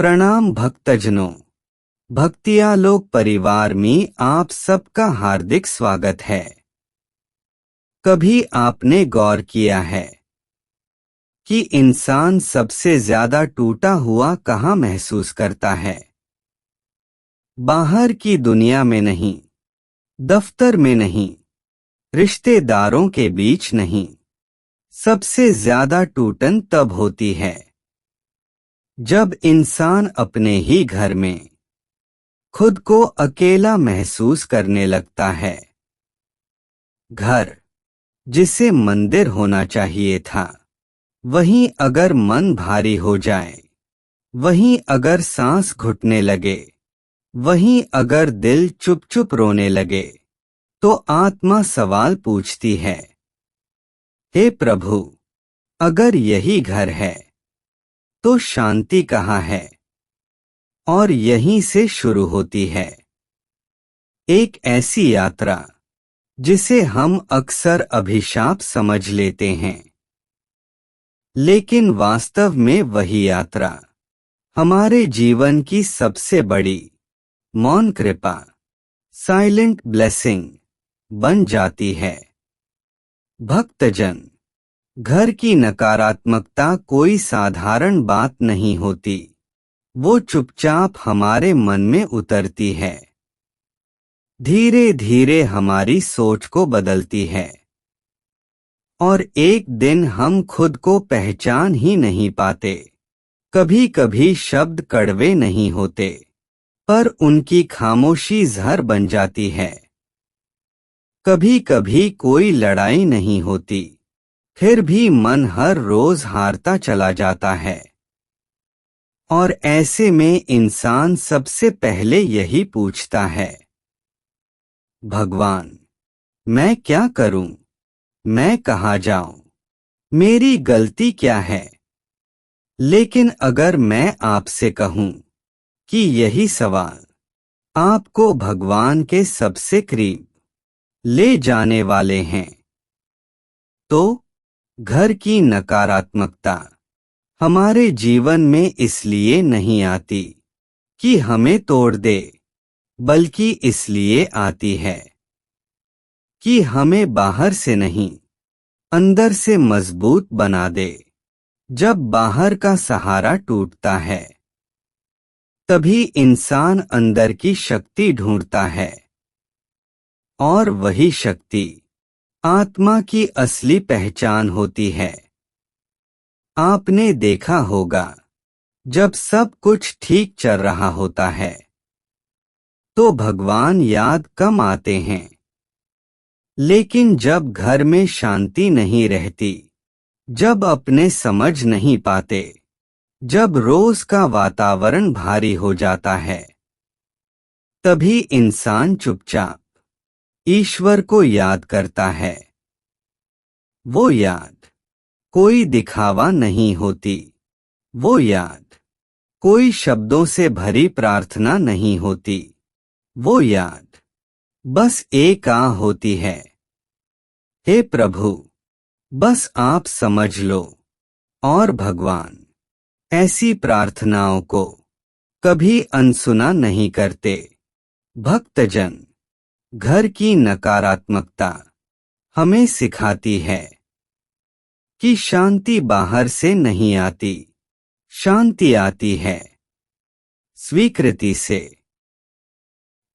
प्रणाम भक्तजनों। भक्तियालोक परिवार में आप सबका हार्दिक स्वागत है। कभी आपने गौर किया है कि इंसान सबसे ज्यादा टूटा हुआ कहाँ महसूस करता है? बाहर की दुनिया में नहीं, दफ्तर में नहीं, रिश्तेदारों के बीच नहीं। सबसे ज्यादा टूटन तब होती है जब इंसान अपने ही घर में खुद को अकेला महसूस करने लगता है। घर जिसे मंदिर होना चाहिए था, वहीं अगर मन भारी हो जाए, वहीं अगर सांस घुटने लगे, वहीं अगर दिल चुप चुप रोने लगे, तो आत्मा सवाल पूछती है, हे प्रभु, अगर यही घर है तो शांति कहाँ है? और यहीं से शुरू होती है एक ऐसी यात्रा जिसे हम अक्सर अभिशाप समझ लेते हैं, लेकिन वास्तव में वही यात्रा हमारे जीवन की सबसे बड़ी मौन कृपा, साइलेंट ब्लेसिंग बन जाती है। भक्तजन, घर की नकारात्मकता कोई साधारण बात नहीं होती। वो चुपचाप हमारे मन में उतरती है, धीरे धीरे हमारी सोच को बदलती है, और एक दिन हम खुद को पहचान ही नहीं पाते। कभी कभी शब्द कड़वे नहीं होते, पर उनकी खामोशी जहर बन जाती है। कभी कभी कोई लड़ाई नहीं होती, फिर भी मन हर रोज हारता चला जाता है। और ऐसे में इंसान सबसे पहले यही पूछता है, भगवान, मैं क्या करूं? मैं कहाँ जाऊं? मेरी गलती क्या है? लेकिन अगर मैं आपसे कहूं कि यही सवाल आपको भगवान के सबसे करीब ले जाने वाले हैं, तो घर की नकारात्मकता हमारे जीवन में इसलिए नहीं आती कि हमें तोड़ दे, बल्कि इसलिए आती है कि हमें बाहर से नहीं, अंदर से मजबूत बना दे। जब बाहर का सहारा टूटता है, तभी इंसान अंदर की शक्ति ढूंढता है, और वही शक्ति आत्मा की असली पहचान होती है। आपने देखा होगा, जब सब कुछ ठीक चल रहा होता है तो भगवान याद कम आते हैं, लेकिन जब घर में शांति नहीं रहती, जब अपने समझ नहीं पाते, जब रोज का वातावरण भारी हो जाता है, तभी इंसान चुपचाप ईश्वर को याद करता है। वो याद कोई दिखावा नहीं होती, वो याद कोई शब्दों से भरी प्रार्थना नहीं होती, वो याद बस एक होती है, हे प्रभु, बस आप समझ लो। और भगवान ऐसी प्रार्थनाओं को कभी अनसुना नहीं करते। भक्तजन, घर की नकारात्मकता हमें सिखाती है कि शांति बाहर से नहीं आती, शांति आती है स्वीकृति से।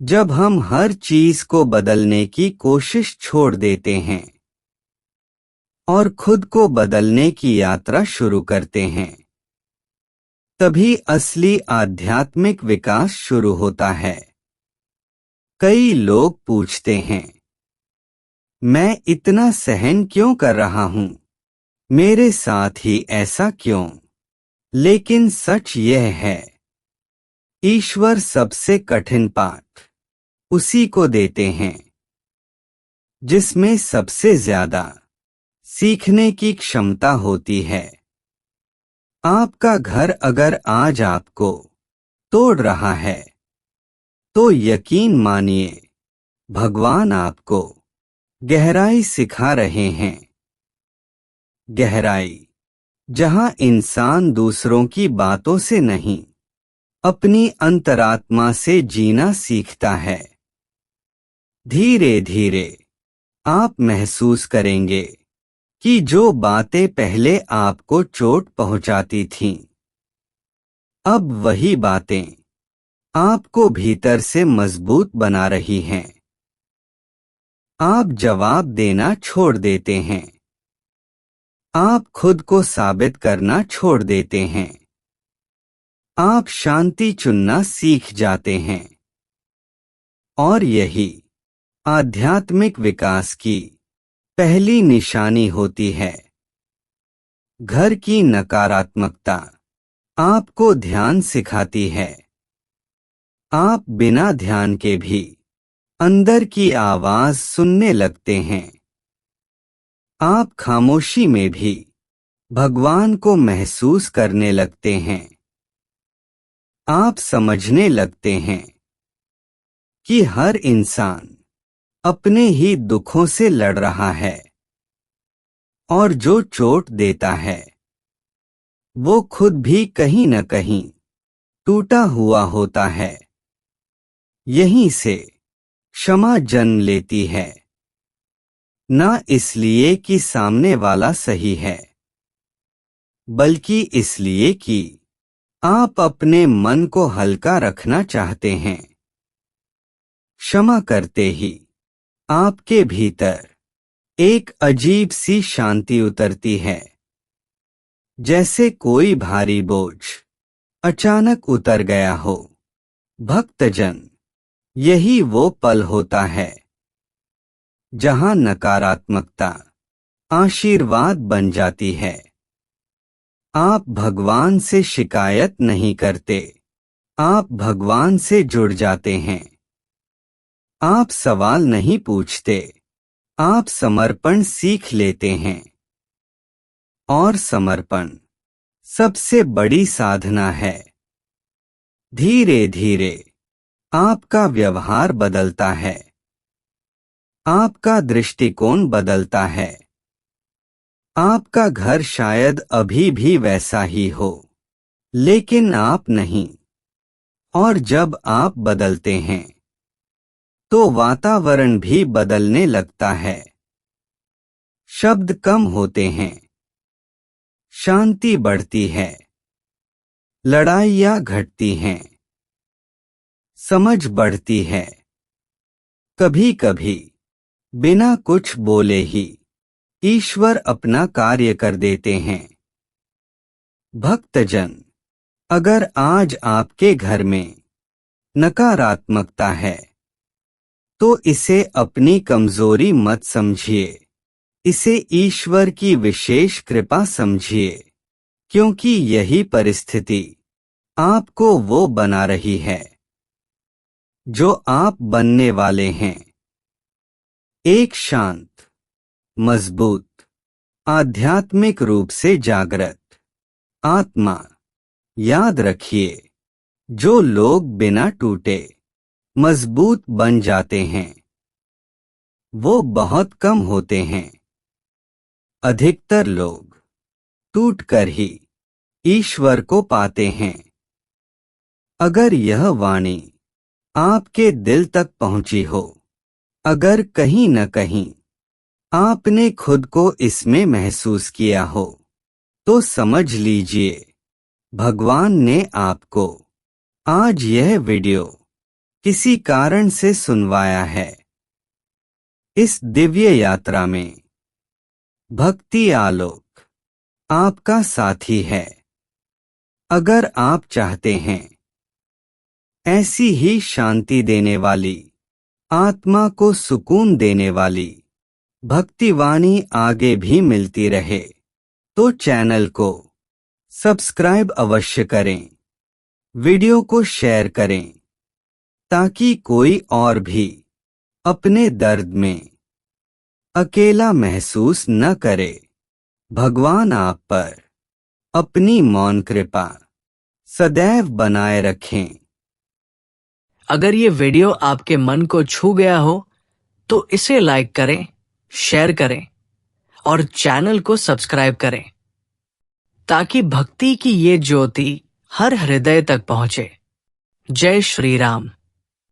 जब हम हर चीज को बदलने की कोशिश छोड़ देते हैं और खुद को बदलने की यात्रा शुरू करते हैं, तभी असली आध्यात्मिक विकास शुरू होता है। कई लोग पूछते हैं, मैं इतना सहन क्यों कर रहा हूं? मेरे साथ ही ऐसा क्यों? लेकिन सच यह है, ईश्वर सबसे कठिन पाठ उसी को देते हैं जिसमें सबसे ज्यादा सीखने की क्षमता होती है। आपका घर अगर आज आपको तोड़ रहा है, तो यकीन मानिए, भगवान आपको गहराई सिखा रहे हैं। गहराई जहां इंसान दूसरों की बातों से नहीं, अपनी अंतरात्मा से जीना सीखता है। धीरे धीरे आप महसूस करेंगे कि जो बातें पहले आपको चोट पहुंचाती थीं, अब वही बातें आपको भीतर से मजबूत बना रही हैं। आप जवाब देना छोड़ देते हैं। आप खुद को साबित करना छोड़ देते हैं। आप शांति चुनना सीख जाते हैं। और यही आध्यात्मिक विकास की पहली निशानी होती है। घर की नकारात्मकता आपको ध्यान सिखाती है। आप बिना ध्यान के भी अंदर की आवाज सुनने लगते हैं। आप खामोशी में भी भगवान को महसूस करने लगते हैं। आप समझने लगते हैं कि हर इंसान अपने ही दुखों से लड़ रहा है और जो चोट देता है वो खुद भी कहीं न कहीं टूटा हुआ होता है। यहीं से क्षमा जन्म लेती है, ना इसलिए कि सामने वाला सही है, बल्कि इसलिए कि आप अपने मन को हल्का रखना चाहते हैं। क्षमा करते ही आपके भीतर एक अजीब सी शांति उतरती है, जैसे कोई भारी बोझ अचानक उतर गया हो। भक्तजन, यही वो पल होता है जहां नकारात्मकता आशीर्वाद बन जाती है। आप भगवान से शिकायत नहीं करते, आप भगवान से जुड़ जाते हैं। आप सवाल नहीं पूछते, आप समर्पण सीख लेते हैं। और समर्पण सबसे बड़ी साधना है। धीरे धीरे आपका व्यवहार बदलता है, आपका दृष्टिकोण बदलता है। आपका घर शायद अभी भी वैसा ही हो, लेकिन आप नहीं। और जब आप बदलते हैं तो वातावरण भी बदलने लगता है। शब्द कम होते हैं, शांति बढ़ती है, लड़ाइयाँ घटती हैं, समझ बढ़ती है। कभी कभी बिना कुछ बोले ही ईश्वर अपना कार्य कर देते हैं। भक्तजन, अगर आज आपके घर में नकारात्मकता है तो इसे अपनी कमजोरी मत समझिए, इसे ईश्वर की विशेष कृपा समझिए, क्योंकि यही परिस्थिति आपको वो बना रही है जो आप बनने वाले हैं। एक शांत, मजबूत, आध्यात्मिक रूप से जागृत आत्मा। याद रखिए, जो लोग बिना टूटे मजबूत बन जाते हैं वो बहुत कम होते हैं। अधिकतर लोग टूटकर ही ईश्वर को पाते हैं। अगर यह वाणी आपके दिल तक पहुंची हो, अगर कहीं न कहीं आपने खुद को इसमें महसूस किया हो, तो समझ लीजिए भगवान ने आपको आज यह वीडियो किसी कारण से सुनवाया है। इस दिव्य यात्रा में भक्ति आलोक आपका साथी है। अगर आप चाहते हैं ऐसी ही शांति देने वाली, आत्मा को सुकून देने वाली भक्तिवाणी आगे भी मिलती रहे, तो चैनल को सब्सक्राइब अवश्य करें, वीडियो को शेयर करें, ताकि कोई और भी अपने दर्द में अकेला महसूस न करे। भगवान आप पर अपनी मौन कृपा सदैव बनाए रखें। अगर ये वीडियो आपके मन को छू गया हो तो इसे लाइक करें, शेयर करें और चैनल को सब्सक्राइब करें, ताकि भक्ति की ये ज्योति हर हृदय तक पहुंचे। जय श्री राम।